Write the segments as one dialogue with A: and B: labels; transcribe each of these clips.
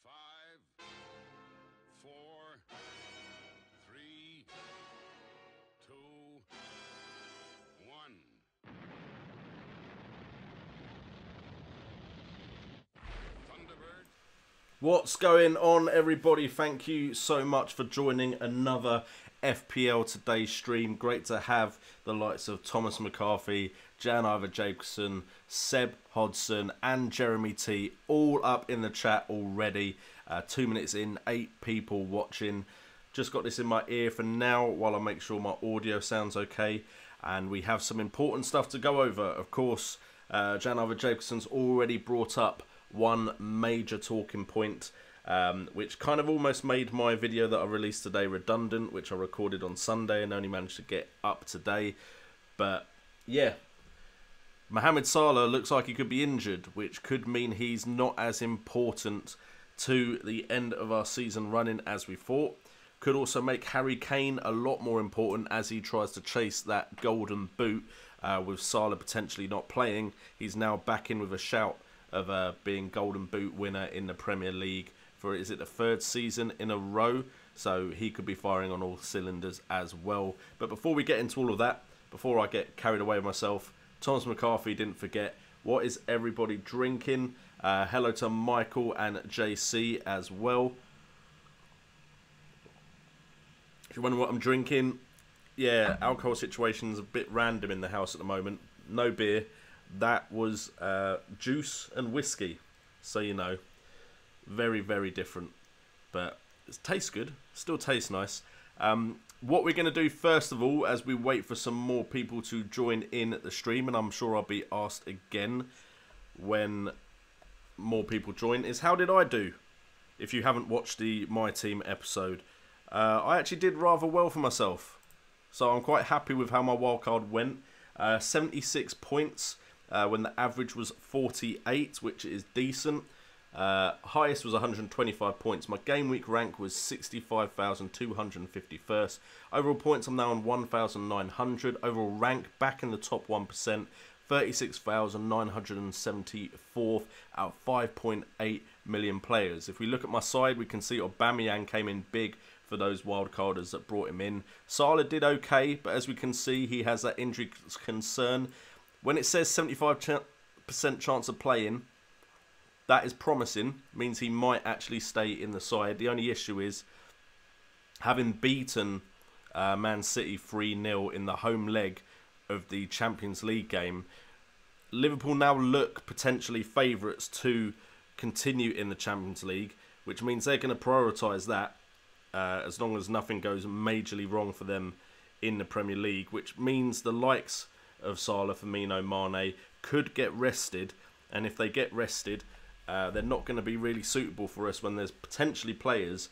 A: Five, 4, 3, 2, 1. Thunderbird.
B: What's going on, everybody? Thank you so much for joining another FPL Today stream. Great to have the likes of Thomas McCarthy, Jan Iver Jacobson, Seb Hodson and Jeremy T all up in the chat already. 2 minutes in, 8 people watching. Just got this in my ear for now while I make sure my audio sounds okay. And we have some important stuff to go over. Of course, Jan Iver Jacobson's already brought up one major talking point, which kind of almost made my video that I released today redundant, which I recorded on Sunday and only managed to get up today. But yeah, Mohamed Salah looks like he could be injured, which could mean he's not as important to the end of our season running as we thought. Could also make Harry Kane a lot more important as he tries to chase that golden boot. With Salah potentially not playing, he's now back in with a shout of being golden boot winner in the Premier League for, is it the 3rd season in a row? So he could be firing on all cylinders as well. But before we get into all of that, before I get carried away with myself, Thomas McCarthy didn't forget, what is everybody drinking? Hello to Michael and JC as well. If you wonder what I'm drinking, yeah, alcohol situation's a bit random in the house at the moment. No beer. That was juice and whiskey. So, you know, very, very different. But it tastes good. Still tastes nice. What we're going to do first of all, as we wait for some more people to join in the stream, and I'm sure I'll be asked again when more people join, is how did I do? If you haven't watched the My Team episode, I actually did rather well for myself. So I'm quite happy with how my wildcard went. 76 points when the average was 48, which is decent. Highest was 125 points. My game week rank was 65,251st. Overall points, I'm now on 1,900. Overall rank, back in the top 1%. 36,974th out of 5.8 million players. If we look at my side, we can see Aubameyang came in big for those wildcarders that brought him in. Salah did okay, but as we can see, he has that injury concern. When it says 75% chance of playing, that is promising. Means he might actually stay in the side. The only issue is, having beaten Man City 3-0 in the home leg of the Champions League game, Liverpool now look potentially favourites to continue in the Champions League, which means they're going to prioritise that as long as nothing goes majorly wrong for them in the Premier League, which means the likes of Salah, Firmino, Mane could get rested, and if they get rested, they're not going to be really suitable for us when there's potentially players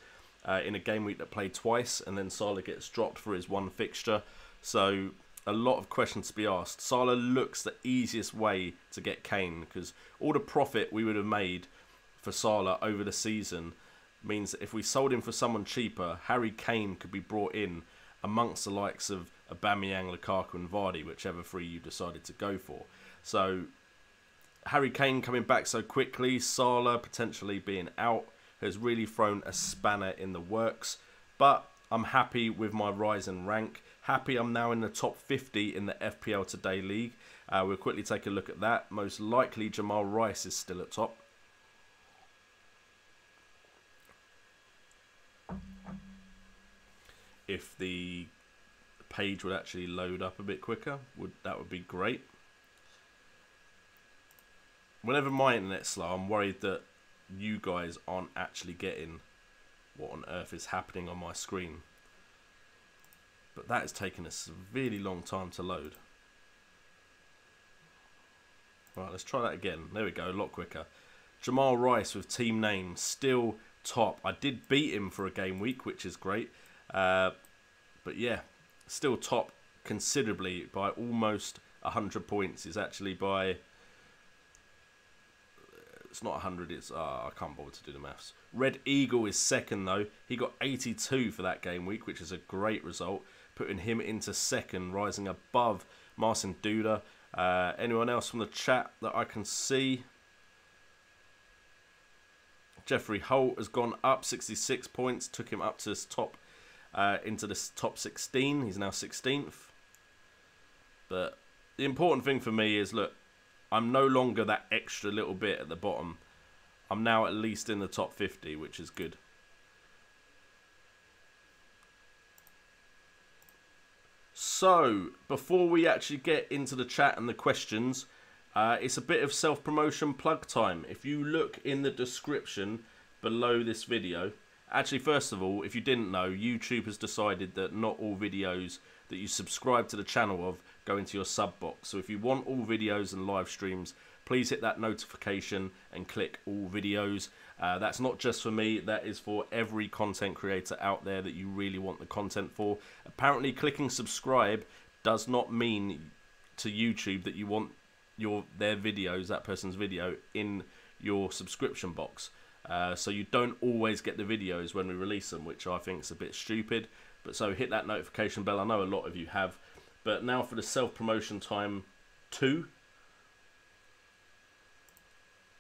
B: in a game week that play twice, and then Salah gets dropped for his one fixture. So a lot of questions to be asked. Salah looks the easiest way to get Kane, because all the profit we would have made for Salah over the season means that if we sold him for someone cheaper, Harry Kane could be brought in amongst the likes of Aubameyang, Lukaku and Vardy, whichever three you decided to go for. So Harry Kane coming back so quickly, Salah potentially being out, has really thrown a spanner in the works. But I'm happy with my rise in rank. Happy I'm now in the top 50 in the FPL Today League. We'll quickly take a look at that. Most likely Jamal Rice is still at top. If the page would actually load up a bit quicker, that would be great. Whenever my internet's slow, I'm worried that you guys aren't actually getting what on earth is happening on my screen. But that has taken a severely long time to load. Right, let's try that again. There we go, a lot quicker. Jamal Rice with team name, still top. I did beat him for a game week, which is great. But yeah, still top considerably by almost 100 points. Is actually by It's not 100, it's... I can't bother to do the maths. Red Eagle is second, though. He got 82 for that game week, which is a great result, putting him into second, rising above Marcin Duda. Anyone else from the chat that I can see? Jeffrey Holt has gone up 66 points, took him up to his top, into this top 16. He's now 16th. But the important thing for me is, look, I'm no longer that extra little bit at the bottom. I'm now at least in the top 50, which is good. So, before we actually get into the chat and the questions, it's a bit of self-promotion plug time. If you look in the description below this video, actually, first of all, if you didn't know, YouTube has decided that not all videos that you subscribe to the channel of go into your sub box. So if you want all videos and live streams, please hit that notification and click all videos. That's not just for me, that is for every content creator out there that you really want the content for. Apparently, clicking subscribe does not mean to YouTube that you want their videos, that person's video, in your subscription box. So you don't always get the videos when we release them, which I think is a bit stupid. But so hit that notification bell. I know a lot of you have. But now for the self-promotion time 2.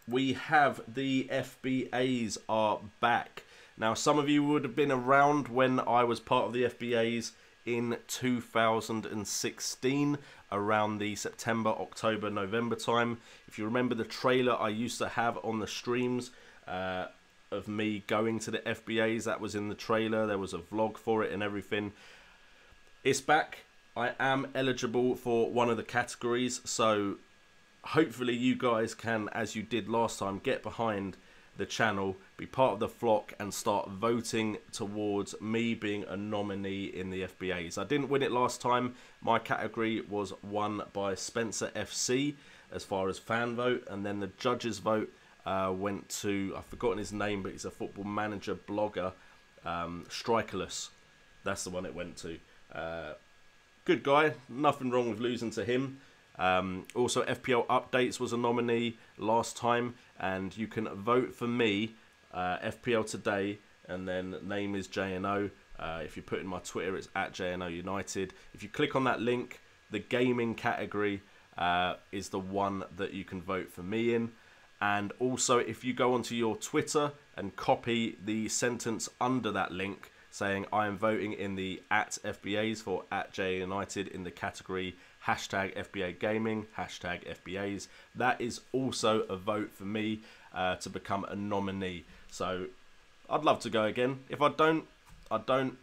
B: We have the FBAs are back. Now, some of you would have been around when I was part of the FBAs in 2016, around the September, October, November time. If you remember the trailer I used to have on the streams of me going to the FBAs, that was in the trailer. There was a vlog for it and everything. It's back. I am eligible for one of the categories, so hopefully you guys can, as you did last time, get behind the channel, be part of the flock and start voting towards me being a nominee in the FBAs. I didn't win it last time. My category was won by Spencer FC as far as fan vote, and then the judges vote went to, I've forgotten his name, but he's a football manager blogger, Strikerless. That's the one it went to. Good guy, nothing wrong with losing to him. Also, FPL Updates was a nominee last time, and you can vote for me, FPL Today, and then name is JNO. If you put in my Twitter, it's at JNO United. If you click on that link, the gaming category is the one that you can vote for me in. And also, if you go onto your Twitter and copy the sentence under that link saying I am voting in the at FBAs for at J United in the category hashtag FBA Gaming, hashtag FBAs, that is also a vote for me to become a nominee. So I'd love to go again. If I don't, I don't.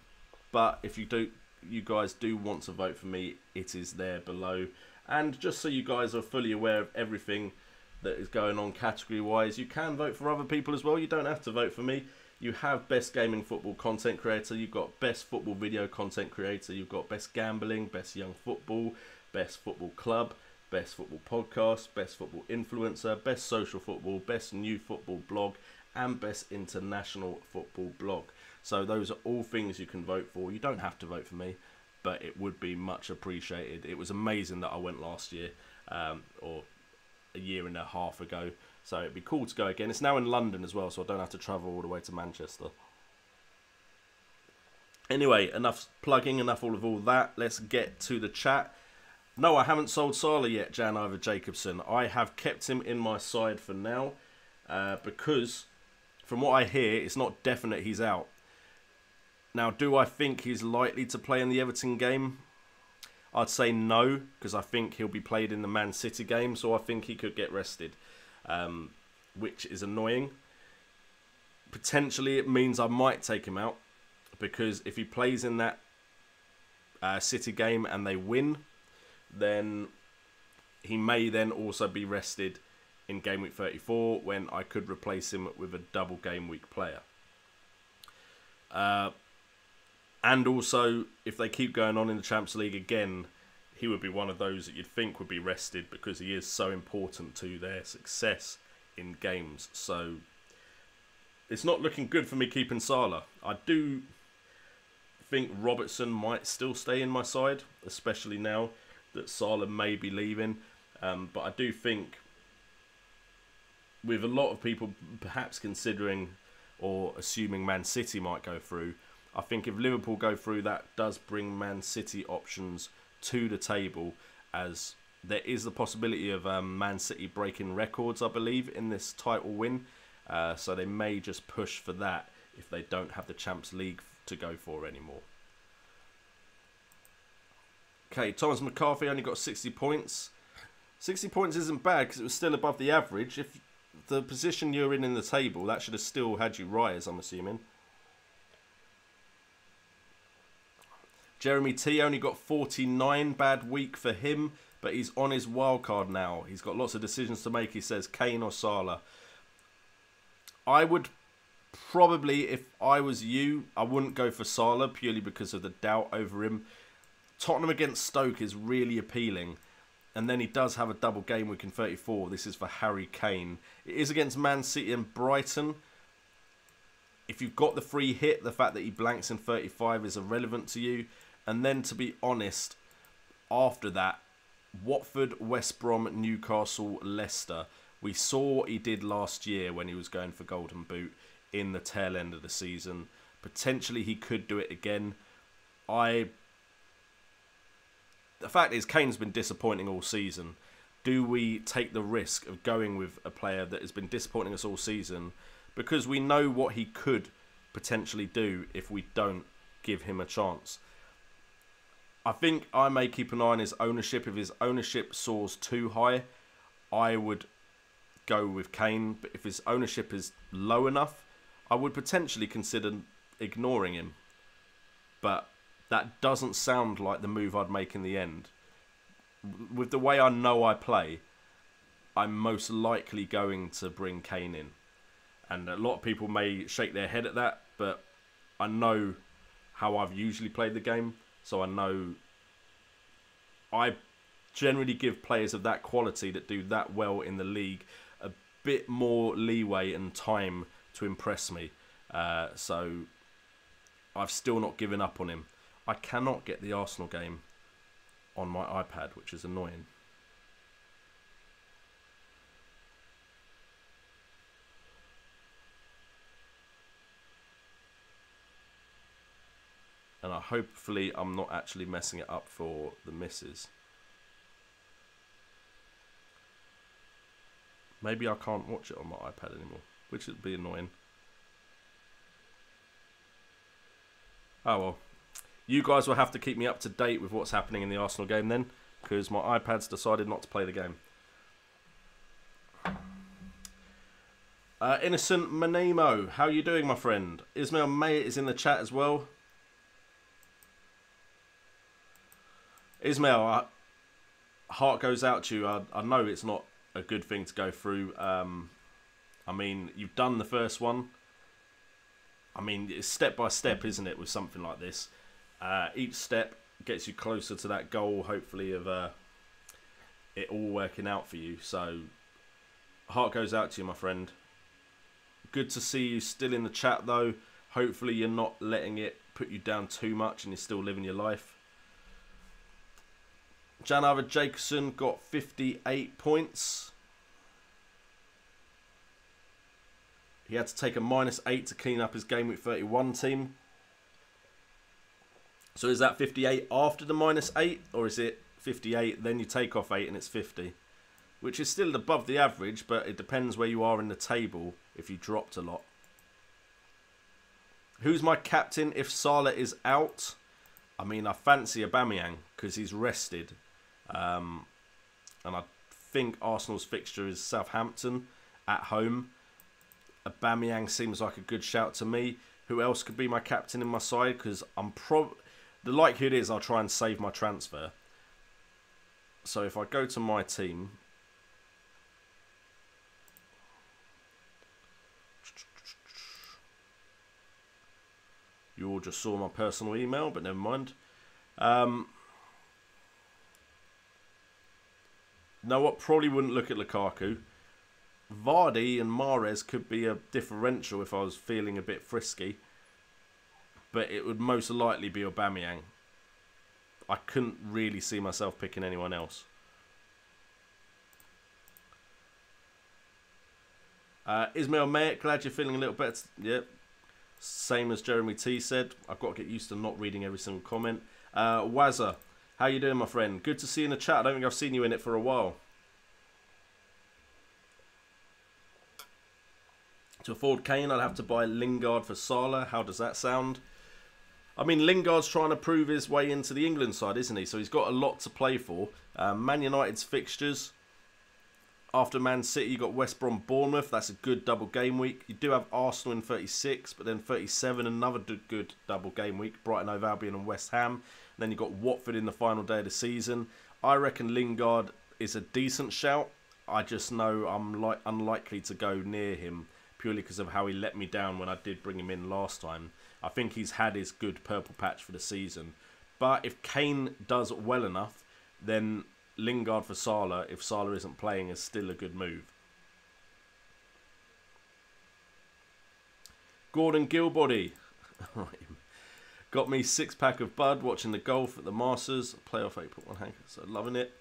B: But if you do, you guys do want to vote for me, it is there below. And just so you guys are fully aware of everything that is going on category wise, you can vote for other people as well. You don't have to vote for me. You have best gaming football content creator, you've got best football video content creator, you've got best gambling, best young football, best football club, best football podcast, best football influencer, best social football, best new football blog, and best international football blog. So those are all things you can vote for. You don't have to vote for me, but it would be much appreciated. It was amazing that I went last year, or a year and a half ago. So it'd be cool to go again. It's now in London as well, so I don't have to travel all the way to Manchester. Anyway, enough plugging, enough all of all that. Let's get to the chat. No, I haven't sold Salah yet, Jan Iver Jacobson. I have kept him in my side for now because, from what I hear, it's not definite he's out. Now, do I think he's likely to play in the Everton game? I'd say no, because I think he'll be played in the Man City game, so I think he could get rested, which is annoying. Potentially, it means I might take him out, because if he plays in that City game and they win, then he may then also be rested in Gameweek 34, when I could replace him with a double game week player. And also, if they keep going on in the Champions League again, he would be one of those that you'd think would be rested because he is so important to their success in games. So, it's not looking good for me keeping Salah. I do think Robertson might still stay in my side, especially now that Salah may be leaving. But I do think with a lot of people perhaps considering or assuming Man City might go through, I think if Liverpool go through, that does bring Man City options to the table, as there is the possibility of Man City breaking records, I believe, in this title win. So they may just push for that if they don't have the Champions League to go for anymore. Okay, Thomas McCarthy only got 60 points. 60 points isn't bad because it was still above the average. If the position you're in the table, that should have still had you rise, I'm assuming. Jeremy T only got 49, bad week for him, but he's on his wild card now. He's got lots of decisions to make. He says Kane or Salah. I would probably, if I was you, I wouldn't go for Salah purely because of the doubt over him. Tottenham against Stoke is really appealing. And then he does have a double game week in 34. This is for Harry Kane. It is against Man City and Brighton. If you've got the free hit, the fact that he blanks in 35 is irrelevant to you. And then, to be honest, after that, Watford, West Brom, Newcastle, Leicester. We saw what he did last year when he was going for Golden Boot in the tail end of the season. Potentially he could do it again. The fact is, Kane's been disappointing all season. Do we take the risk of going with a player that has been disappointing us all season because we know what he could potentially do if we don't give him a chance? I think I may keep an eye on his ownership. If his ownership soars too high, I would go with Kane. But if his ownership is low enough, I would potentially consider ignoring him. But that doesn't sound like the move I'd make in the end. With the way I know I play, I'm most likely going to bring Kane in. And a lot of people may shake their head at that, but I know how I've usually played the game. So I know I generally give players of that quality that do that well in the league a bit more leeway and time to impress me. So I've still not given up on him. I cannot get the Arsenal game on my iPad, which is annoying. And hopefully I'm not actually messing it up for the misses. Maybe I can't watch it on my iPad anymore, which would be annoying. Oh well. You guys will have to keep me up to date with what's happening in the Arsenal game then, because my iPad's decided not to play the game. Innocent Manemo, how you doing, my friend? Ismail May is in the chat as well. Ismail, heart goes out to you. I know it's not a good thing to go through. I mean, you've done the first one. I mean, it's step by step, isn't it, with something like this? Each step gets you closer to that goal, hopefully, of it all working out for you. So, heart goes out to you, my friend. Good to see you still in the chat, though. Hopefully, you're not letting it put you down too much and you're still living your life. Jan Arvid Jacobson got 58 points. He had to take a -8 to clean up his Gameweek31 team. So is that 58 after the -8? Or is it 58, then you take off 8 and it's 50? Which is still above the average, but it depends where you are in the table if you dropped a lot. Who's my captain if Salah is out? I mean, I fancy Aubameyang because he's rested. And I think Arsenal's fixture is Southampton at home. Aubameyang seems like a good shout to me. Who else could be my captain in my side? Because the likelihood is I'll try and save my transfer. So if I go to my team, you all just saw my personal email, but never mind. Know what? Probably wouldn't look at Lukaku. Vardy and Mahrez could be a differential if I was feeling a bit frisky. But it would most likely be Aubameyang. I couldn't really see myself picking anyone else. Ismail Mayet, glad you're feeling a little better. Yep. Same as Jeremy T said. I've got to get used to not reading every single comment. Wazza, how you doing, my friend? Good to see you in the chat. I don't think I've seen you in it for a while. To afford Kane, I'd have to buy Lingard for Salah. How does that sound? I mean, Lingard's trying to prove his way into the England side, isn't he? So he's got a lot to play for. Man United's fixtures. After Man City, you got West Brom, Bournemouth. That's a good double game week. You do have Arsenal in 36, but then 37, another good double game week. Brighton, Hove Albion and West Ham. And then you got Watford in the final day of the season. I reckon Lingard is a decent shout. I just know I'm unlikely to go near him purely because of how he let me down when I did bring him in last time. I think he's had his good purple patch for the season. But if Kane does well enough, then Lingard for Salah, if Salah isn't playing, is still a good move. Gordon Gilbody. Got me 6-pack of Bud watching the golf at the Masters. Playoff 8.1 hankers. So loving it.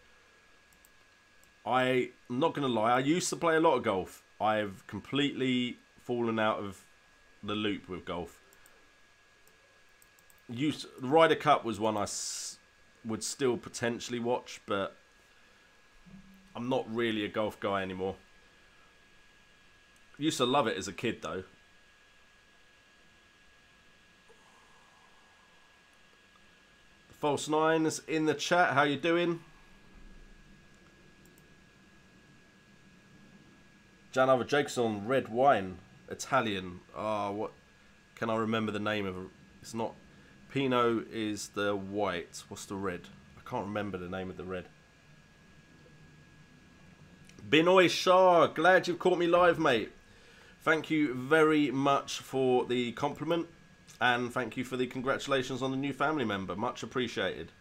B: I'm not going to lie. I used to play a lot of golf. I've completely fallen out of the loop with golf. The Ryder Cup was one I would still potentially watch, but I'm not really a golf guy anymore. Used to love it as a kid, though. The False Nines in the chat. How you doing? Jan Other Jacobson, red wine, Italian. What can I remember the name of it? It's not Pinot. Is the white? What's the red? I can't remember the name of the red. Binoy Shah, glad you've caught me live, mate. Thank you very much for the compliment, and thank you for the congratulations on the new family member. Much appreciated.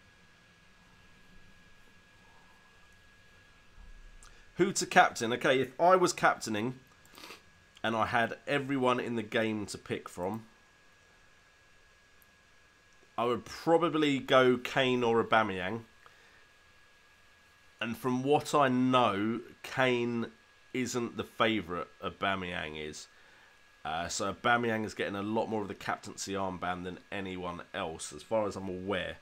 B: Who to captain? Okay, if I was captaining and I had everyone in the game to pick from, I would probably go Kane or Aubameyang. And from what I know, Kane isn't the favourite. Aubameyang is. So Aubameyang is getting a lot more of the captaincy armband than anyone else, as far as I'm aware.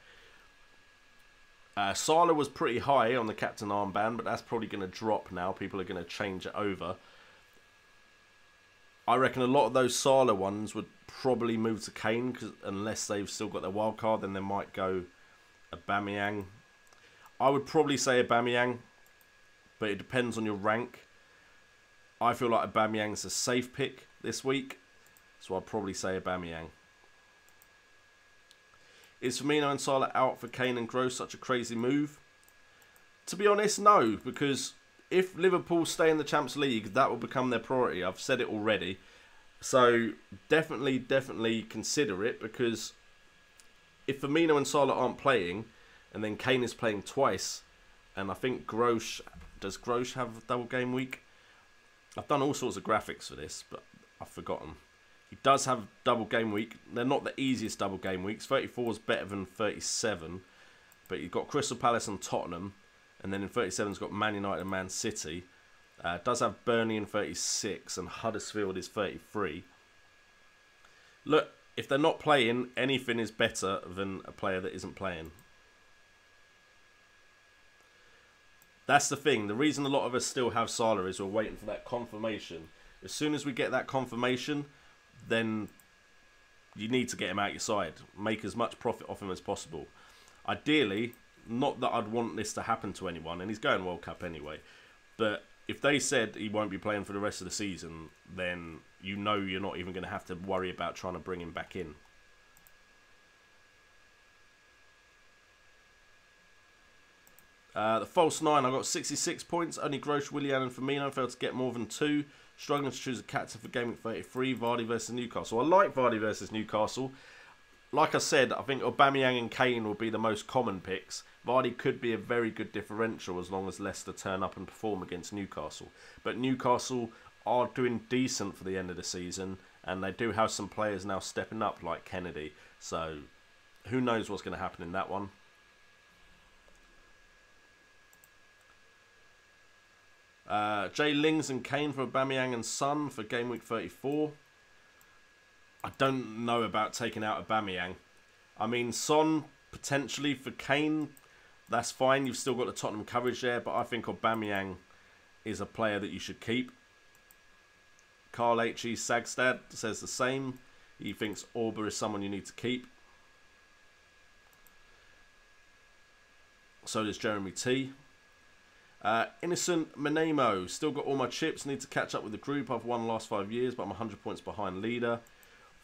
B: Salah was pretty high on the captain armband, but that's probably going to drop now. People are going to change it over. I reckon a lot of those Salah ones would probably move to Kane, cause unless they've still got their wild card, then they might go Aubameyang. I would probably say Aubameyang, but it depends on your rank. I feel like Aubameyang's a safe pick this week, so I'd probably say Aubameyang. Is Firmino and Salah out for Kane and Gross such a crazy move? To be honest, no, because if Liverpool stay in the Champions League, that will become their priority. I've said it already. So definitely consider it, because if Firmino and Salah aren't playing, and then Kane is playing twice, and I think Grosh, does Grosh have a double game week? I've done all sorts of graphics for this, but I've forgotten. He does have double game week. They're not the easiest double game weeks. 34 is better than 37. But you've got Crystal Palace and Tottenham. And then in 37 has got Man United and Man City. Does have Burnley in 36. And Huddersfield is 33. Look, if they're not playing, anything is better than a player that isn't playing. That's the thing. The reason a lot of us still have Salah is we're waiting for that confirmation. As soon as we get that confirmation, then you need to get him out your side. Make as much profit off him as possible. Ideally, not that I'd want this to happen to anyone, and he's going World Cup anyway, but if they said he won't be playing for the rest of the season, then you know you're not even going to have to worry about trying to bring him back in. The false 9, I got 66 points. Only Grosh, Willian and Firmino failed to get more than 2. Struggling to choose a captain for Gameweek33. Vardy versus Newcastle. I like Vardy versus Newcastle. Like I said, I think Aubameyang and Kane will be the most common picks. Vardy could be a very good differential as long as Leicester turn up and perform against Newcastle. But Newcastle are doing decent for the end of the season, and they do have some players now stepping up like Kennedy. So who knows what's going to happen in that one. Jay Lings and Kane for Aubameyang and Son for Gameweek 34. I don't know about taking out Aubameyang. I mean, Son potentially for Kane, that's fine. You've still got the Tottenham coverage there, but I think Aubameyang is a player that you should keep. Carl H.E. Sagstad says the same. He thinks Auber is someone you need to keep. So does Jeremy T. Innocent Manemo. Still got all my chips. Need to catch up with the group. I've won the last 5 years, but I'm 100 points behind leader.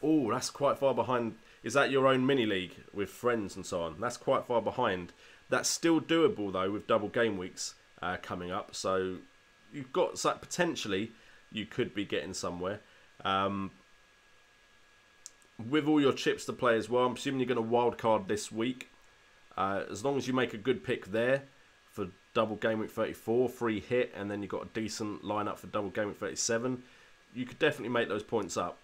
B: Oh, that's quite far behind. Is that your own mini league with friends and so on? That's quite far behind. That's still doable though with double game weeks coming up. So you've got potentially you could be getting somewhere. With all your chips to play as well, I'm assuming you're going to wildcard this week. As long as you make a good pick there for double game week 34, free hit, and then you've got a decent lineup for double game week 37, you could definitely make those points up.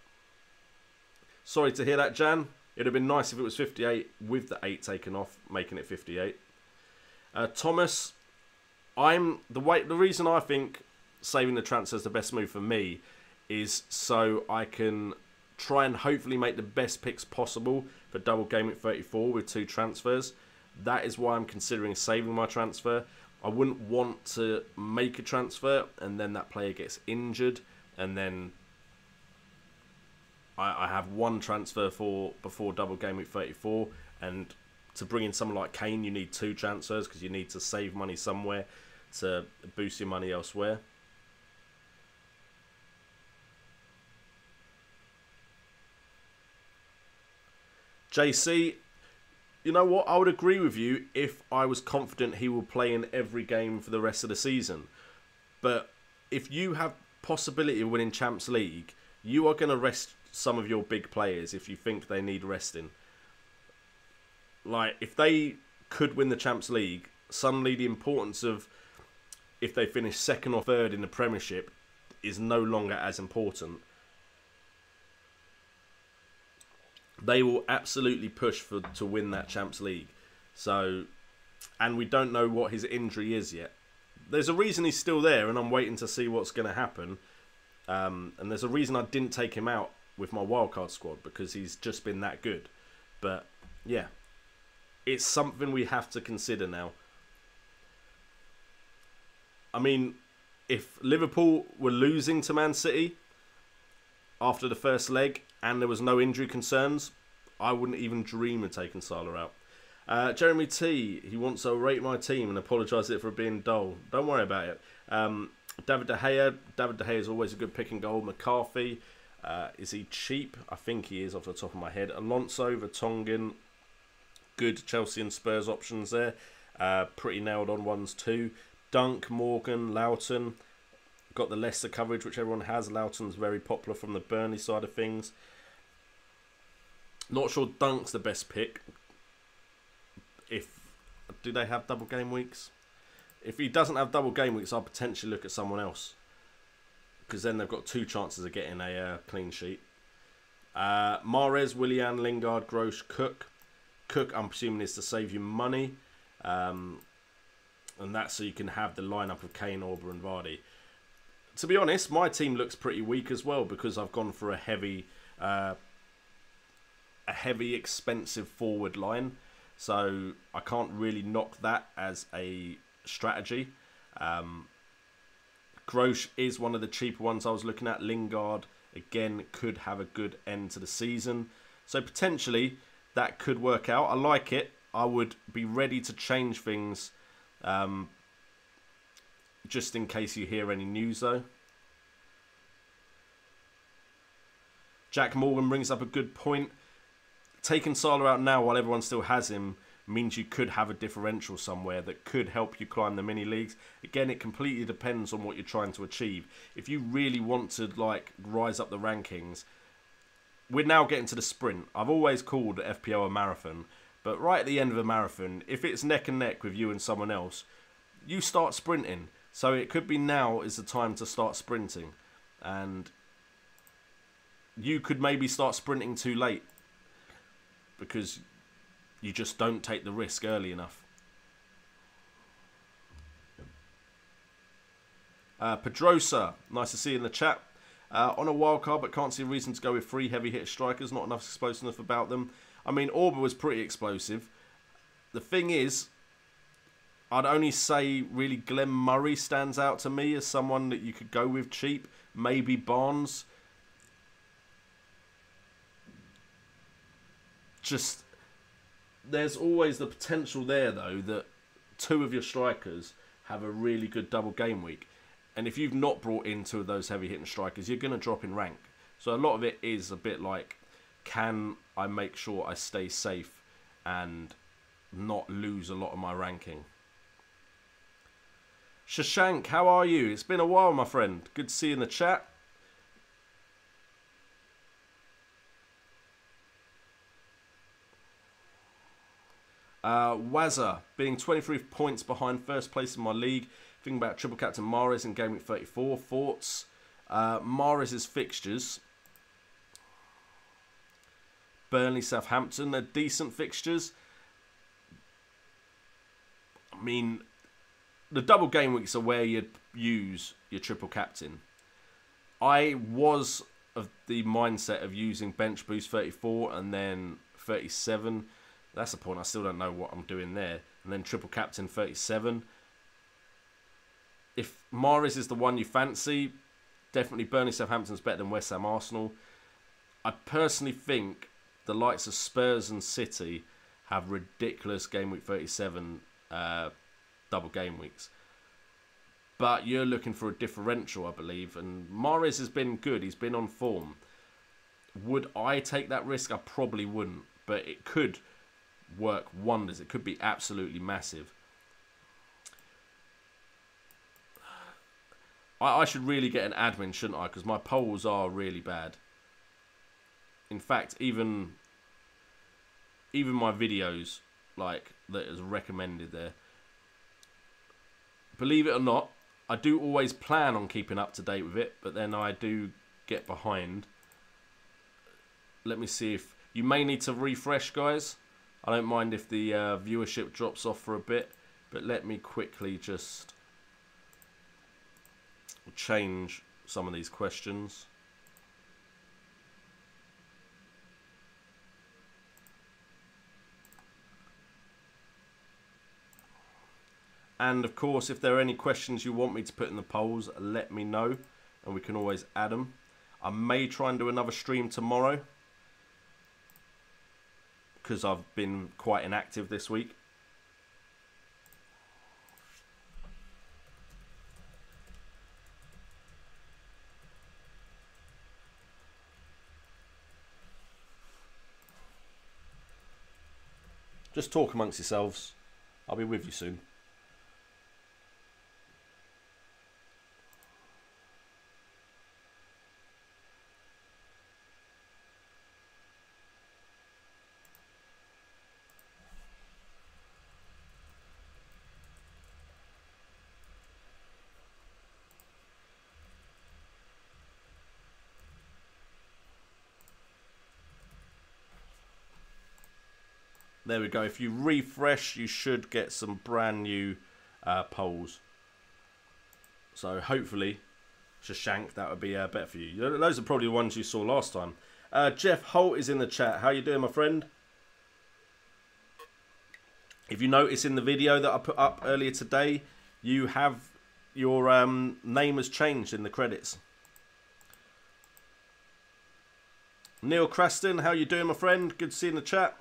B: Sorry to hear that, Jan. It'd have been nice if it was 58 with the 8 taken off, making it 58. Thomas, the reason I think saving the transfer is the best move for me is so I can try and hopefully make the best picks possible for double game week 34 with 2 transfers. That is why I'm considering saving my transfer. I wouldn't want to make a transfer and then that player gets injured and then I have 1 transfer before double game week 34, and to bring in someone like Kane you need 2 transfers because you need to save money somewhere to boost your money elsewhere. JC, you know what? I would agree with you if I was confident he will play in every game for the rest of the season. But if you have possibility of winning Champions League, you are going to rest some of your big players if you think they need resting. Like, if they could win the Champions League, suddenly the importance of if they finish 2nd or 3rd in the Premiership is no longer as important. They will absolutely push to win that Champions League. So, and we don't know what his injury is yet. There's a reason he's still there, and I'm waiting to see what's going to happen. And there's a reason I didn't take him out with my wildcard squad, because he's just been that good. But, yeah. It's something we have to consider now. I mean, if Liverpool were losing to Man City after the first leg and there was no injury concerns, I wouldn't even dream of taking Salah out. Jeremy T, he wants to rate my team and apologise for it being dull. Don't worry about it. David De Gea. David De Gea is always a good pick and goal. McCarthy, is he cheap? I think he is off the top of my head. Alonso, Vertonghen, good Chelsea and Spurs options there. Pretty nailed on ones too. Dunk, Morgan, Loughton. Got the Leicester coverage, which everyone has. Loughton's very popular from the Burnley side of things. Not sure Dunk's the best pick. Do they have double game weeks? If he doesn't have double game weeks, I'll potentially look at someone else, because then they've got 2 chances of getting a clean sheet. Mahrez, Willian, Lingard, Grosh, Cook. Cook, I'm presuming, is to save you money. And that's so you can have the lineup of Kane, Auber and Vardy. To be honest, my team looks pretty weak as well, because I've gone for a heavy expensive forward line. So I can't really knock that as a strategy. Grosh is one of the cheaper ones I was looking at. Lingard, again, could have a good end to the season. So potentially that could work out. I like it. I would be ready to change things just in case you hear any news though. Jack Morgan brings up a good point. Taking Salah out now while everyone still has him means you could have a differential somewhere that could help you climb the mini leagues. Again, it completely depends on what you're trying to achieve. If you really want to rise up the rankings, we're now getting to the sprint. I've always called FPL a marathon, but right at the end of a marathon, if it's neck and neck with you and someone else, you start sprinting. So it could be now is the time to start sprinting, and you could maybe start sprinting too late because you just don't take the risk early enough. Pedrosa, nice to see you in the chat. On a wild card, but can't see a reason to go with 3 heavy hitter strikers. Not enough explosiveness about them. I mean, Orba was pretty explosive. The thing is, I'd only say really Glenn Murray stands out to me as someone that you could go with cheap. Maybe Barnes. Just, there's always the potential there, though, that 2 of your strikers have a really good double game week. And if you've not brought in 2 of those heavy hitting strikers, you're going to drop in rank. So a lot of it is a bit like, can I make sure I stay safe and not lose a lot of my ranking? Shashank, how are you? It's been a while, my friend. Good to see you in the chat. Wazza, being 23 points behind first place in my league. Thinking about triple captain Mahrez in Gameweek 34. Thoughts? Mahrez's fixtures. Burnley, Southampton, they're decent fixtures. I mean, the double game weeks are where you'd use your triple captain. I was of the mindset of using bench boost 34 and then 37. That's the point. I still don't know what I'm doing there. And then triple captain 37. If Mahrez is the one you fancy, definitely Burnley, Southampton's better than West Ham, Arsenal. I personally think the likes of Spurs and City have ridiculous Game Week 37 double game weeks. But you're looking for a differential, I believe. And Mahrez has been good. He's been on form. Would I take that risk? I probably wouldn't. But it could work wonders. It could be absolutely massive. I should really get an admin, shouldn't I? Because my polls are really bad. In fact, even my videos, like, that is recommended there. Believe it or not, I do always plan on keeping up to date with it, but then I do get behind. Let me see if... You may need to refresh, guys. I don't mind if the viewership drops off for a bit, but let me quickly just change some of these questions. And of course, if there are any questions you want me to put in the polls, let me know and we can always add them. I may try and do another stream tomorrow because I've been quite inactive this week. Just talk amongst yourselves. I'll be with you soon. There we go. If you refresh, you should get some brand new polls. So hopefully, Shashank, that would be better for you. Those are probably the ones you saw last time. Jeff Holt is in the chat. How you doing, my friend? If you notice in the video that I put up earlier today, you have your name has changed in the credits. Neil Creston, how you doing, my friend? Good to see you in the chat.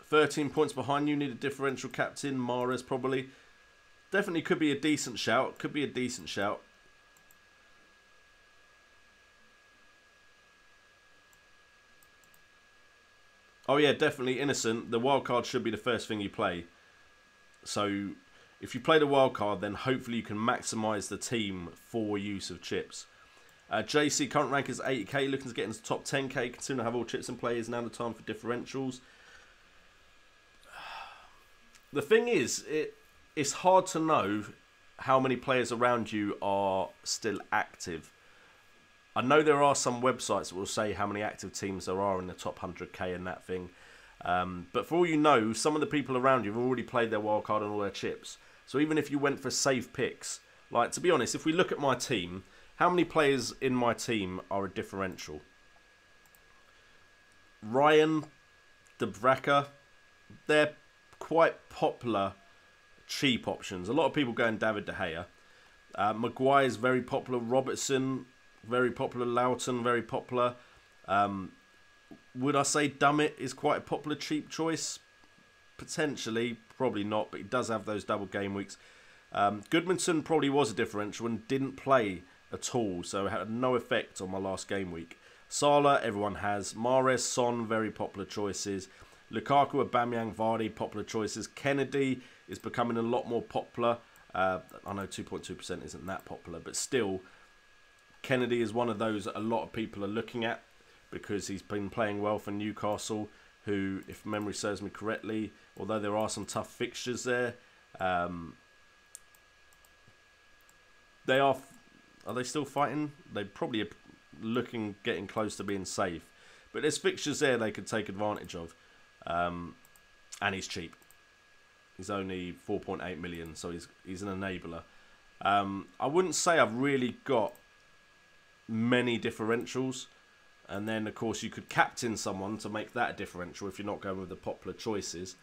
B: "13 points behind you, need a differential captain." Mahrez probably. Definitely could be a decent shout. Could be a decent shout. Oh yeah, definitely Innocent. The wild card should be the first thing you play. So if you play the wild card, then hopefully you can maximise the team for use of chips. JC, current rank is 80k, looking to get into the top 10k. Considering I have all chips in play, is now the time for differentials. The thing is, it's hard to know how many players around you are still active. I know there are some websites that will say how many active teams there are in the top 100k and that thing. But for all you know, some of the people around you have already played their wildcard and all their chips. So even if you went for safe picks, like, to be honest, if we look at my team, how many players in my team are a differential? Ryan, Dubravka, they're quite popular, cheap options. A lot of people going David De Gea. Maguire's very popular. Robertson, very popular. Loughton, very popular. Would I say Dummett is quite a popular cheap choice? Potentially, probably not, but he does have those double game weeks. Goodmanson probably was a differential and didn't play at all, so it had no effect on my last game week. Salah, everyone has. Mahrez, Son, very popular choices. Lukaku, Aubameyang, Vardy, popular choices. Kennedy is becoming a lot more popular. I know 2.2% isn't that popular, but still, Kennedy is one of those that a lot of people are looking at because he's been playing well for Newcastle, who, if memory serves me correctly, although there are some tough fixtures there, they are they still fighting? They probably are getting close to being safe. But there's fixtures there they could take advantage of. And he's cheap. He's only 4.8 million, so he's an enabler. I wouldn't say I've really got many differentials. And then, of course, you could captain someone to make that a differential if you're not going with the popular choices.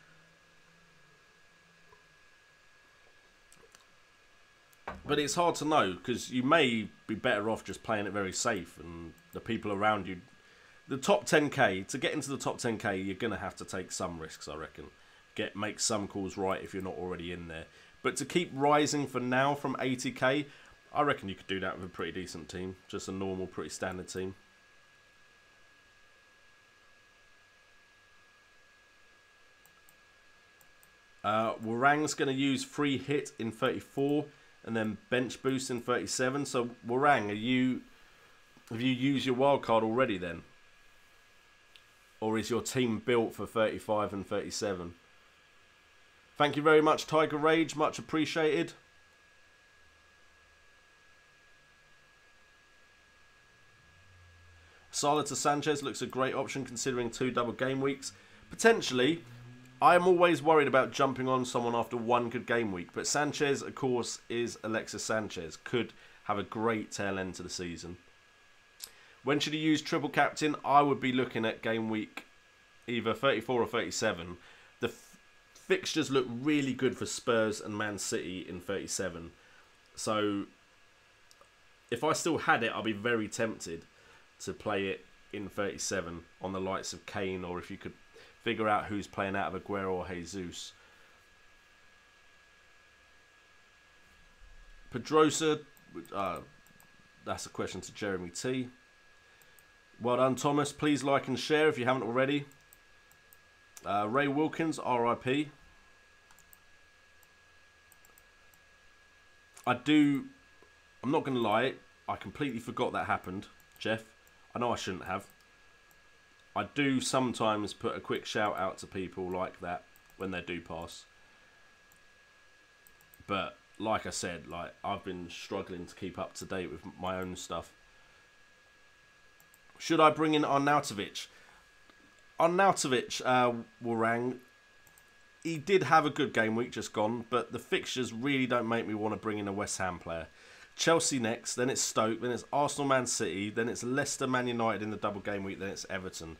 B: But it's hard to know, because you may be better off just playing it very safe, and the people around you... The top 10k, to get into the top 10k, you're going to have to take some risks, I reckon. Make some calls right if you're not already in there. But to keep rising for now from 80k, I reckon you could do that with a pretty decent team. Just a normal, pretty standard team. Warang's going to use free hit in 34 and then bench boost in 37. So Warang, have you used your wildcard already then? Or is your team built for 35 and 37? Thank you very much, Tiger Rage. Much appreciated. Salah to Sanchez looks a great option considering 2 double game weeks. Potentially, I'm always worried about jumping on someone after 1 good game week. But Sanchez, of course, is Alexis Sanchez. Could have a great tail end to the season. When should you use triple captain? I would be looking at game week either 34 or 37. The fixtures look really good for Spurs and Man City in 37. So if I still had it, I'd be very tempted to play it in 37 on the likes of Kane, or if you could figure out who's playing out of Aguero or Jesus. Pedrosa, that's a question to Jeremy T. Well done, Thomas. Please like and share if you haven't already. Ray Wilkins, RIP. I'm not going to lie, I completely forgot that happened, Jeff. I know I shouldn't have. I do sometimes put a quick shout out to people like that when they do pass. But like I said, I've been struggling to keep up to date with my own stuff. Should I bring in Arnautovic? Arnautovic, Warang, he did have a good game week just gone, but the fixtures really don't make me want to bring in a West Ham player. Chelsea next, then it's Stoke, then it's Arsenal, Man City, then it's Leicester, Man United in the double game week, then it's Everton.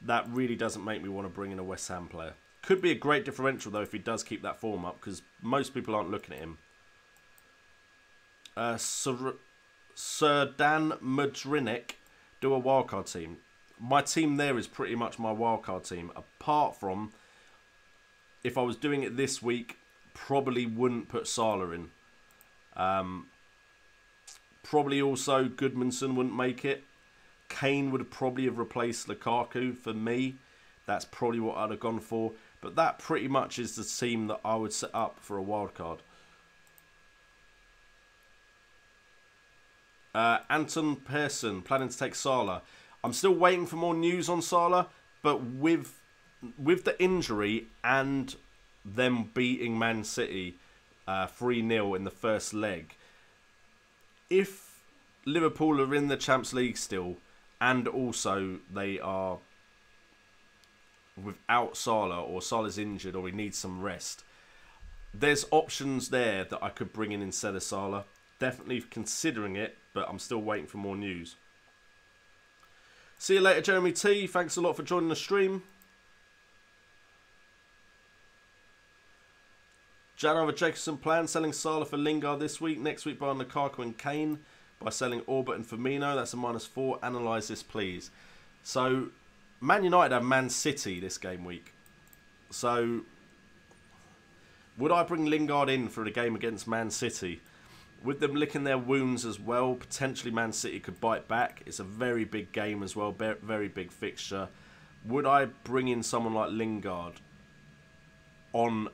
B: That really doesn't make me want to bring in a West Ham player. Could be a great differential though if he does keep that form up, because most people aren't looking at him. Sir Dan Mudrinik, do a wildcard team. My team there is pretty much my wildcard team, apart from if I was doing it this week, probably wouldn't put Salah in. Probably also Goodmanson wouldn't make it. Kane would probably have replaced Lukaku for me. That's probably what I'd have gone for. But that pretty much is the team that I would set up for a wildcard. Anton Persson planning to take Salah. I'm still waiting for more news on Salah, but with the injury and them beating Man City 3-0 in the first leg, if Liverpool are in the Champions League still, and also they are without Salah, or Salah's injured, or he needs some rest. There's options there that I could bring in instead of Salah. Definitely considering it, but I'm still waiting for more news. See you later, Jeremy T. Thanks a lot for joining the stream. Jan Jacobson plan selling Salah for Lingard this week. Next week buying Lukaku and Kane. By selling Orbit and Firmino. That's a -4. Analyse this, please. So, Man United have Man City this game week. So, would I bring Lingard in for the game against Man City? With them licking their wounds as well, potentially Man City could bite back. It's a very big game as well, very big fixture. Would I bring in someone like Lingard on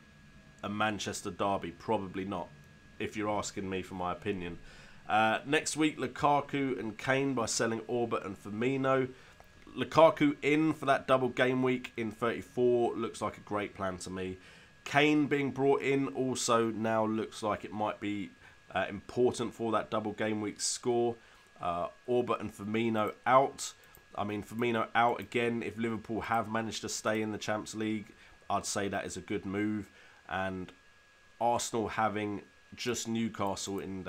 B: a Manchester derby? Probably not, if you're asking me for my opinion. Next week, Lukaku and Kane by selling Orbit and Firmino. Lukaku in for that double game week in 34 looks like a great plan to me. Kane being brought in also now looks like it might be important for that double game week score. Orbit and Firmino out. I mean, Firmino out again. If Liverpool have managed to stay in the Champions League, I'd say that is a good move. And Arsenal having just Newcastle in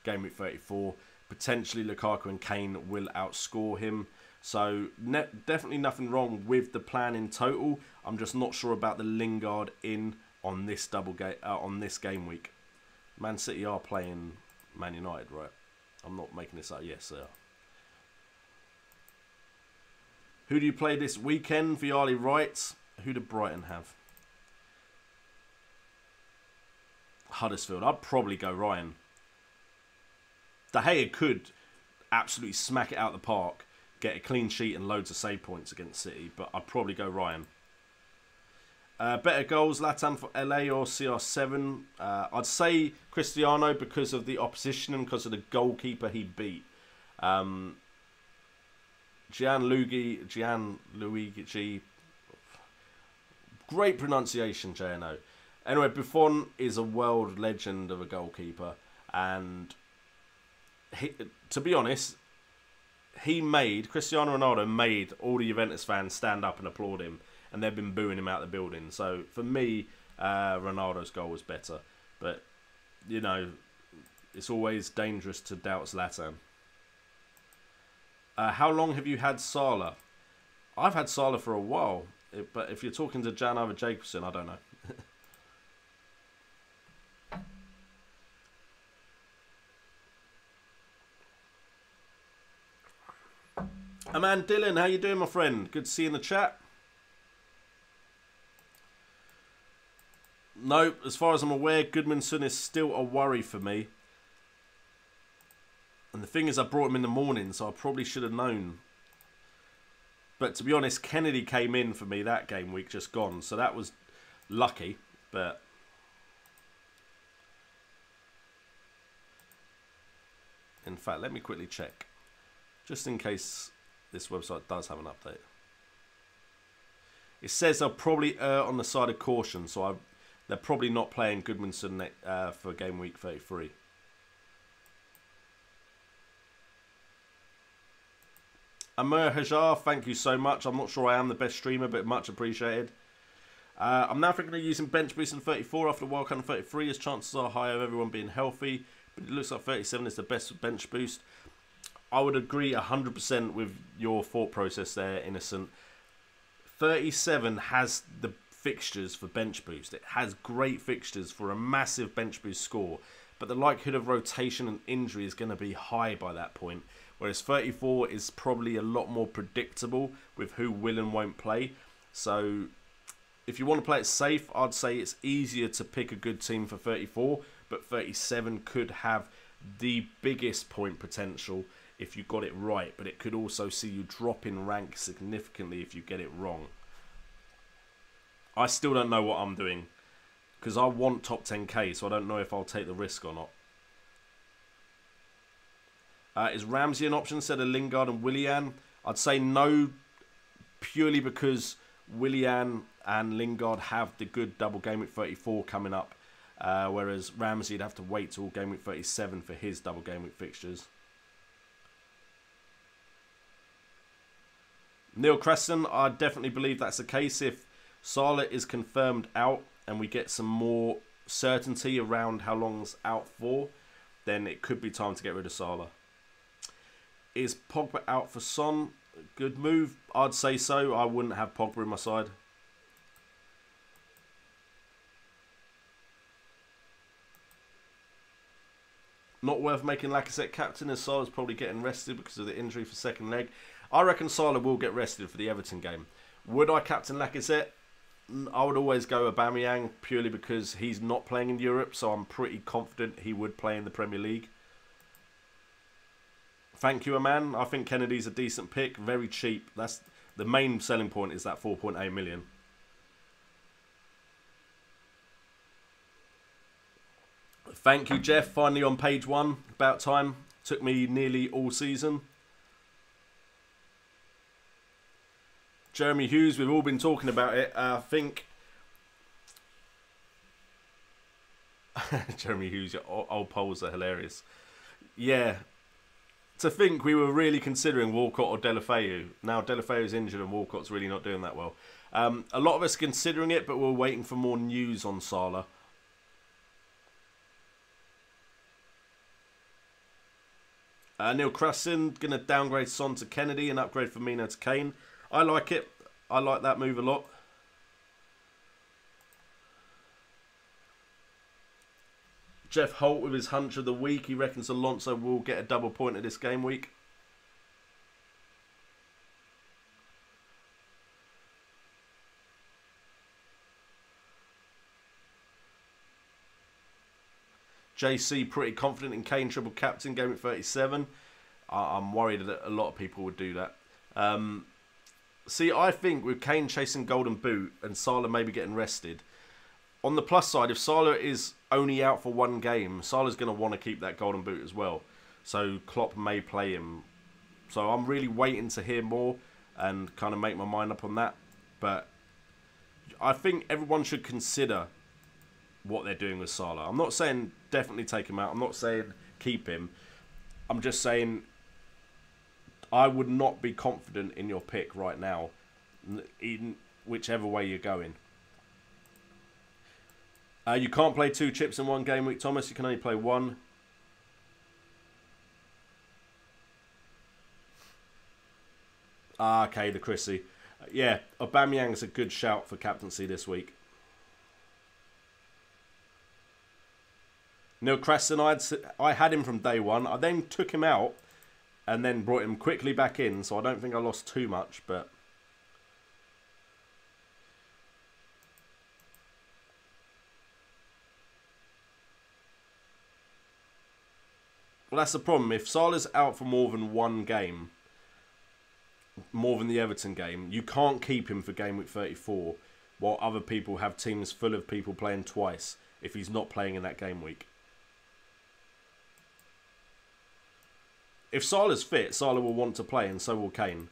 B: game week 34, potentially Lukaku and Kane will outscore him. So definitely nothing wrong with the plan in total. I'm just not sure about the Lingard in on this game week. Man City are playing Man United, right? I'm not making this up. Yes, they are. Who do you play this weekend? Viali writes. Who did Brighton have? Huddersfield. I'd probably go Ryan. De Gea could absolutely smack it out the park, get a clean sheet and loads of save points against City, but I'd probably go Ryan. Better goals, Latam for LA or CR7. I'd say Cristiano because of the opposition and because of the goalkeeper he beat. Gianluigi. Great pronunciation, JNO. Anyway, Buffon is a world legend of a goalkeeper, and to be honest, Cristiano Ronaldo made all the Juventus fans stand up and applaud him, and they've been booing him out the building. So for me, Ronaldo's goal was better. But, you know, it's always dangerous to doubt Zlatan. How long have you had Salah? I've had Salah for a while, but if you're talking to Jan Jacobson, I don't know. Man Dylan, how you doing, my friend? Good to see you in the chat. No, as far as I'm aware, Goodmanson is still a worry for me. And the thing is, I brought him in the morning, so I probably should have known. But to be honest, Kennedy came in for me that game week, just gone. So that was lucky, but... In fact, let me quickly check. Just in case this website does have an update. It says they'll probably err on the side of caution, so they're probably not playing Goodmanson for game week 33. Amir Hajar, thank you so much. I'm not sure I am the best streamer, but much appreciated. I'm now thinking of using bench boost in 34 after wildcard in 33, as chances are high of everyone being healthy, but it looks like 37 is the best bench boost. I would agree 100% with your thought process there, Innocent. 37 has the fixtures for bench boost. It has great fixtures for a massive bench boost score, but the likelihood of rotation and injury is going to be high by that point, whereas 34 is probably a lot more predictable with who will and won't play. So if you want to play it safe, I'd say it's easier to pick a good team for 34, but 37 could have the biggest point potential if you got it right, but it could also see you drop in rank significantly if you get it wrong. I still don't know what I'm doing, because I want top 10k, so I don't know if I'll take the risk or not. Is Ramsey an option instead of Lingard and Willian? I'd say no, purely because Willian and Lingard have the good double game week 34 coming up, whereas Ramsey would have to wait till game week 37 for his double game week fixtures. Neil Cresson, I definitely believe that's the case. If Salah is confirmed out and we get some more certainty around how long's out for, then it could be time to get rid of Salah. Is Pogba out for Son? Good move. I'd say so. I wouldn't have Pogba in my side. Not worth making Lacazette captain, as Salah's probably getting rested because of the injury for second leg. I reckon Salah will get rested for the Everton game. Would I captain Lacazette? I would always go Aubameyang purely because he's not playing in Europe, so I'm pretty confident he would play in the Premier League. Thank you, man. I think Kennedy's a decent pick, very cheap. That's the main selling point, is that 4.8 million. Thank you, Jeff. Finally on page 1. About time. Took me nearly all season. Jeremy Hughes, we've all been talking about it. I think... Jeremy Hughes, your old polls are hilarious. Yeah. To think we were really considering Walcott or Deulofeu. Now Deulofeu's injured and Walcott's really not doing that well. A lot of us considering it, but we're waiting for more news on Salah. Neil Cresson going to downgrade Son to Kennedy and upgrade Firmino to Kane. I like it. I like that move a lot. Jeff Holt with his hunch of the week. He reckons Alonso will get a double point of this game week. JC pretty confident in Kane triple captain game at 37. I'm worried that a lot of people would do that. See, I think with Kane chasing golden boot and Salah maybe getting rested, on the plus side, if Salah is only out for one game, Salah's going to want to keep that golden boot as well. So Klopp may play him. So I'm really waiting to hear more and kind of make my mind up on that. But I think everyone should consider what they're doing with Salah. I'm not saying definitely take him out. I'm not saying keep him. I'm just saying I would not be confident in your pick right now, in whichever way you're going. You can't play 2 chips in one game week, Thomas. You can only play 1. Okay, the Chrissy. Yeah, Aubameyang's a good shout for captaincy this week. Neil Cresson, I had him from day one. I then took him out and then brought him quickly back in, so I don't think I lost too much, but... Well, that's the problem. If Salah's out for more than one game, more than the Everton game, you can't keep him for game week 34, while other people have teams full of people playing twice if he's not playing in that game week. If Salah's fit, Salah will want to play, and so will Kane.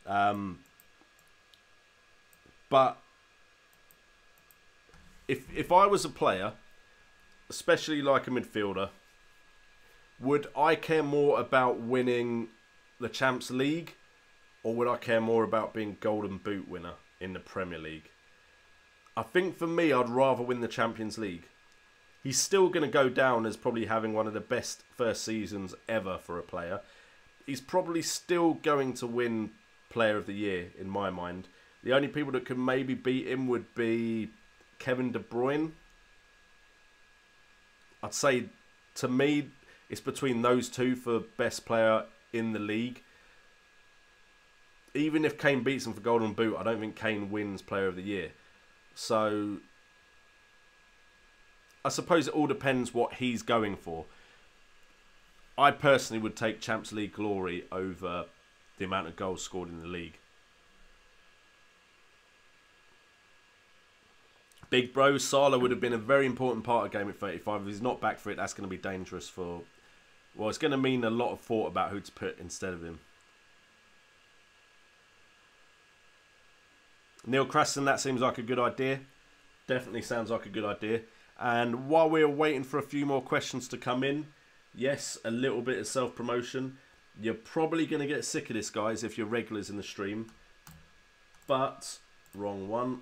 B: But if I was a player, especially like a midfielder, would I care more about winning the Champions League, or would I care more about being Golden Boot winner in the Premier League? I think for me, I'd rather win the Champions League. He's still going to go down as probably having one of the best first seasons ever for a player. He's probably still going to win Player of the Year, in my mind. The only people that could maybe beat him would be Kevin De Bruyne. I'd say, to me, it's between those two for best player in the league. Even if Kane beats him for Golden Boot, I don't think Kane wins Player of the Year. So I suppose it all depends what he's going for. I personally would take Champions League glory over the amount of goals scored in the league. Big bro, Salah would have been a very important part of Game Week 35. If he's not back for it, that's going to be dangerous for... Well, it's going to mean a lot of thought about who to put instead of him. Neil Cresson, that seems like a good idea. Definitely sounds like a good idea. And while we're waiting for a few more questions to come in, yes, a little bit of self-promotion. You're probably going to get sick of this, guys, if you're regulars in the stream. But, wrong one.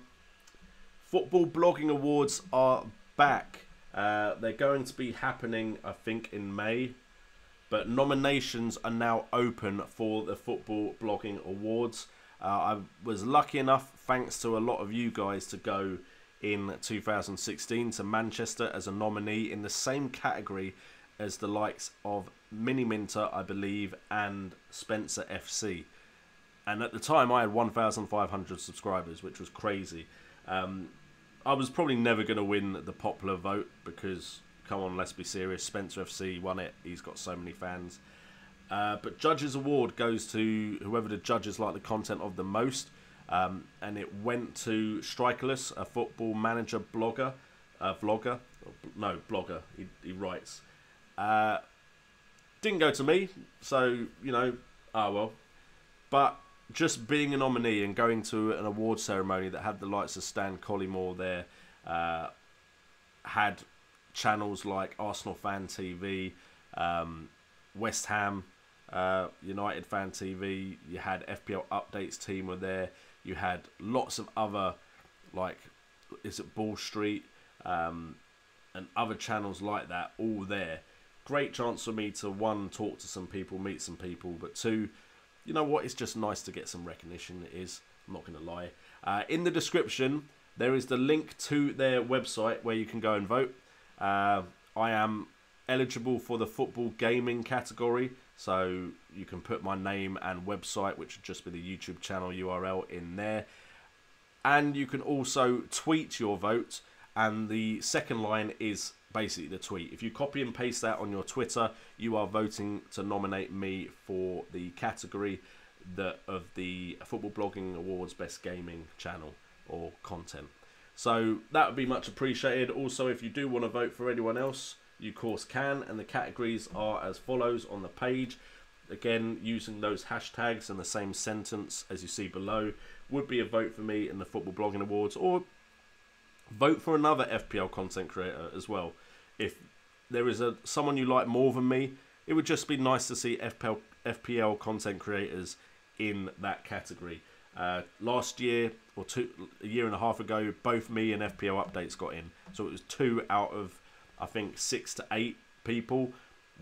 B: Football Blogging Awards are back. They're going to be happening, I think, in May. But nominations are now open for the Football Blogging Awards. I was lucky enough, thanks to a lot of you guys, to go in 2016 to Manchester as a nominee in the same category as the likes of Mini Minter, I believe, and Spencer FC. And at the time, I had 1,500 subscribers, which was crazy. I was probably never going to win the popular vote because, come on, let's be serious, Spencer FC won it. He's got so many fans. But Judges Award goes to whoever the judges like the content of the most. And it went to Strikerless, a football manager blogger. Blogger. He writes. Didn't go to me, so, you know, well. But just being a nominee and going to an award ceremony that had the likes of Stan Collymore there, had channels like Arsenal Fan TV, West Ham United Fan TV, you had FPL Updates team were there, you had lots of other, like, is it Ball Street, and other channels like that, all there. Great chance for me to, one, talk to some people, meet some people, but two, you know what, it's just nice to get some recognition, it is, I'm not going to lie. In the description, there is the link to their website where you can go and vote. I am eligible for the football gaming category, so you can put my name and website, which would just be the YouTube channel URL, in there. And you can also tweet your vote, and the second line is basically the tweet. If you copy and paste that on your Twitter, you are voting to nominate me for the category of the Football Blogging Awards Best Gaming Channel or Content. So that would be much appreciated. Also, if you do want to vote for anyone else, you of course can, and the categories are as follows on the page. Again, using those hashtags and the same sentence as you see below would be a vote for me in the Football Blogging Awards, or vote for another FPL content creator as well. If there is someone you like more than me, it would just be nice to see FPL content creators in that category. Last year, or a year and a half ago, both me and FPL Updates got in. So it was 2 out of, I think, 6 to 8 people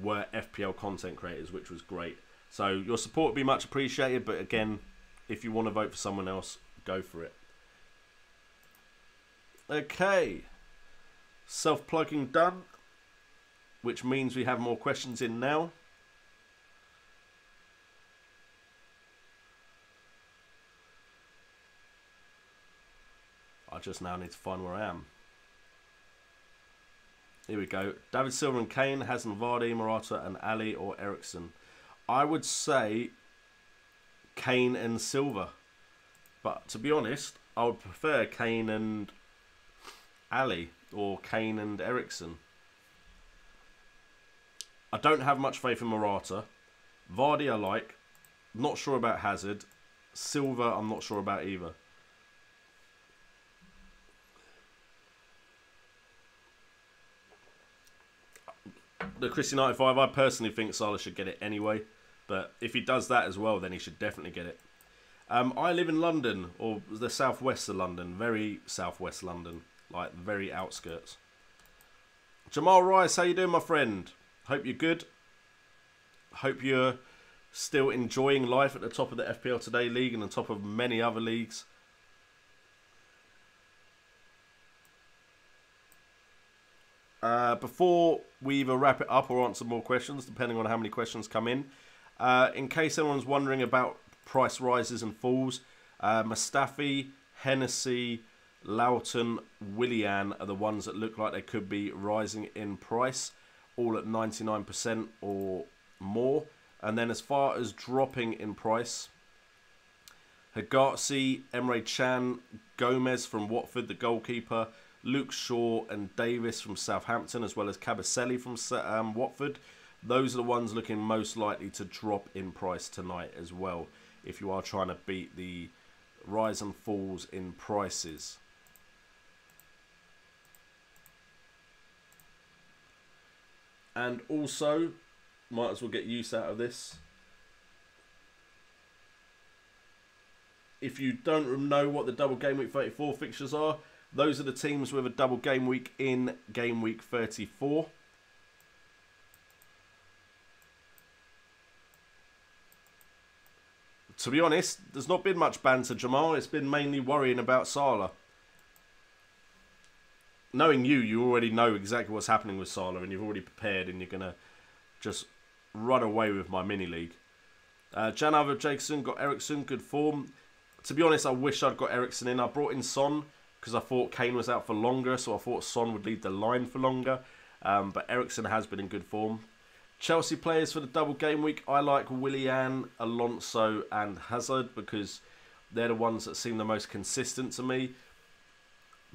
B: were FPL content creators, which was great. So your support would be much appreciated, but again, if you want to vote for someone else, go for it. Okay, self-plugging done, which means we have more questions in now. I just now need to find where I am. Here we go. David Silva and Kane, Hazard, Vardy, Morata and Ali or Ericsson. I would say Kane and Silva. But to be honest, I would prefer Kane and Ali or Kane and Ericsson. I don't have much faith in Morata. Vardy I like. Not sure about Hazard. Silva I'm not sure about either. The Cristiano 95, I personally think Salah should get it anyway. But if he does that as well, then he should definitely get it. I live in London, or the southwest of London. Very southwest London. Like, very outskirts. Jamal Rice, how you doing, my friend? Hope you're good. Hope you're still enjoying life at the top of the FPL Today League and the top of many other leagues. Before we either wrap it up or answer more questions, depending on how many questions come in case anyone's wondering about price rises and falls, Mustafi, Hennessy, Loughton, Willian are the ones that look like they could be rising in price, all at 99% or more. And then as far as dropping in price, Hegarty, Emre Can, Gomez from Watford, the goalkeeper, Luke Shaw and Davis from Southampton, as well as Cabaselli from Watford. Those are the ones looking most likely to drop in price tonight as well, if you are trying to beat the rise and falls in prices. And also, might as well get use out of this. if you don't know what the double game week 34 fixtures are, those are the teams with a double game week in game week 34. To be honest, there's not been much banter, Jamal. It's been mainly worrying about Salah. Knowing you already know exactly what's happening with Salah, and you've already prepared, and you're going to just run away with my mini-league. Jan Arthur Jacobson got Ericsson, good form. To be honest, I wish I'd got Ericsson in. I brought in Son because I thought Kane was out for longer, so I thought Son would lead the line for longer. But Ericsson has been in good form. Chelsea players for the double game week. I like Willian, Alonso and Hazard because they're the ones that seem the most consistent to me.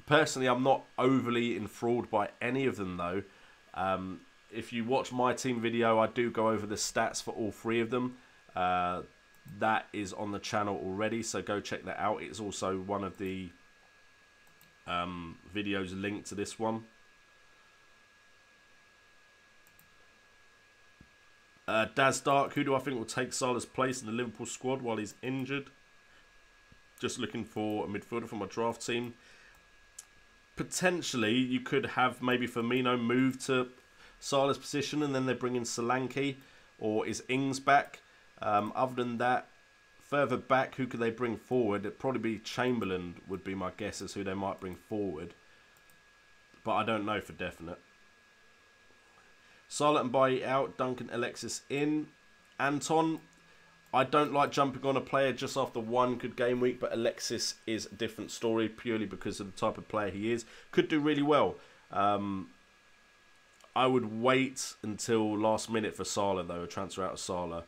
B: Personally, I'm not overly enthralled by any of them though. If you watch my team video, I do go over the stats for all three of them. That is on the channel already, so go check that out. It's also one of the videos linked to this one. Daz Dark, who do I think will take Salah's place in the Liverpool squad while he's injured? Just looking for a midfielder for my draft team. Potentially, you could have maybe Firmino move to Salah's position and then they bring in Solanke, or is Ings back? Other than that, further back, who could they bring forward? It'd probably be Chamberlain would be my guess as who they might bring forward. But I don't know for definite. Salah and Bailly out, Duncan Alexis in. Anton, I don't like jumping on a player just after one good game week, but Alexis is a different story purely because of the type of player he is. Could do really well. I would wait until last minute for Salah though, a transfer out of Salah.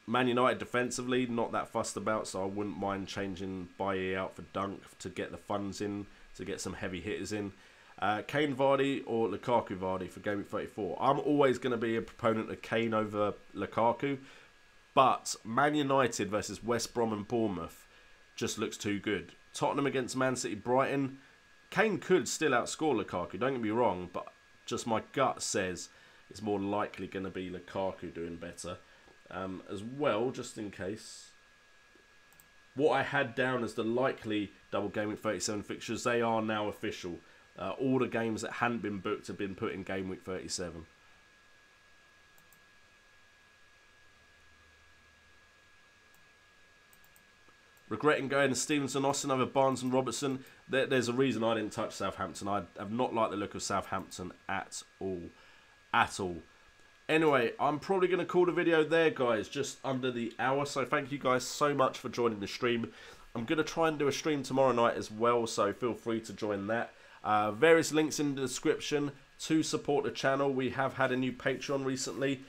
B: Man United defensively, not that fussed about, so I wouldn't mind changing Bailly out for Dunk to get the funds in, to get some heavy hitters in. Kane Vardy or Lukaku Vardy for Game Week 34. I'm always going to be a proponent of Kane over Lukaku, but Man United versus West Brom and Bournemouth just looks too good. Tottenham against Man City Brighton. Kane could still outscore Lukaku, don't get me wrong, but just my gut says it's more likely going to be Lukaku doing better. As well, just in case, what I had down as the likely double Game Week 37 fixtures, they are now official. All the games that hadn't been booked have been put in Game Week 37. Regretting going to Stevenson, Austin over Barnes and Robertson. There's a reason I didn't touch Southampton. I have not liked the look of Southampton at all. At all. Anyway, I'm probably going to call the video there, guys, just under the hour. So thank you guys so much for joining the stream. I'm going to try and do a stream tomorrow night as well, so feel free to join that. Various links in the description to support the channel. We have had a new Patreon recently.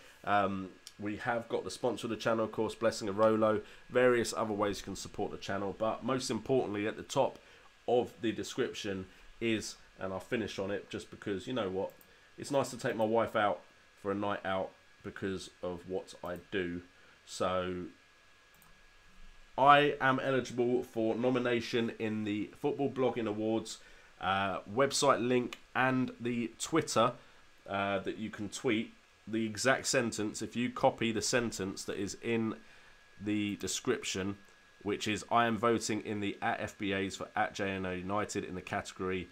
B: We have got the sponsor of the channel, of course, Blessing of Rolo. Various other ways you can support the channel. But most importantly, at the top of the description is, and I'll finish on it just because, you know what, it's nice to take my wife out for a night out because of what I do. So I am eligible for nomination in the Football Blogging Awards. Website link and the Twitter that you can tweet the exact sentence. If you copy the sentence that is in the description, which is I am voting in the @FBAs for @JNO United in the category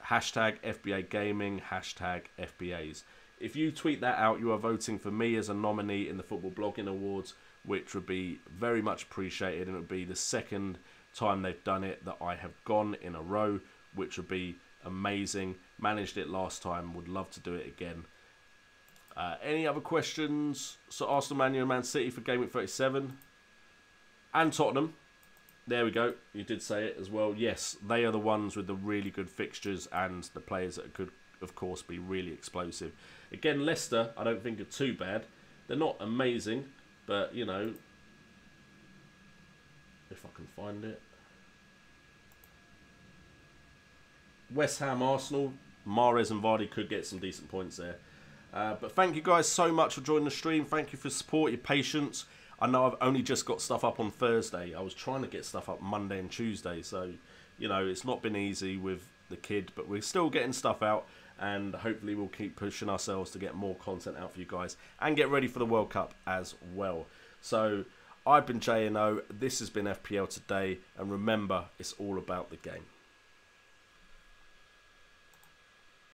B: #FBA Gaming #FBAs. If you tweet that out, you are voting for me as a nominee in the Football Blogging Awards, which would be very much appreciated, and it would be the second time they've done it that I have gone in a row, which would be amazing. Managed it last time, would love to do it again. Any other questions? So Arsenal, Man U and Man City for Game Week 37. And Tottenham. There we go. You did say it as well. Yes, they are the ones with the really good fixtures and the players that could, of course, be really explosive. Again, Leicester, I don't think are too bad. They're not amazing, but, you know, if I can find it. West Ham, Arsenal, Mahrez and Vardy could get some decent points there. But thank you guys so much for joining the stream. Thank you for support, your patience. I know I've only just got stuff up on Thursday. I was trying to get stuff up Monday and Tuesday. So, you know, it's not been easy with the kid. But we're still getting stuff out. And hopefully we'll keep pushing ourselves to get more content out for you guys. And get ready for the World Cup as well. So, I've been JNO, this has been FPL Today, and remember, it's all about the game.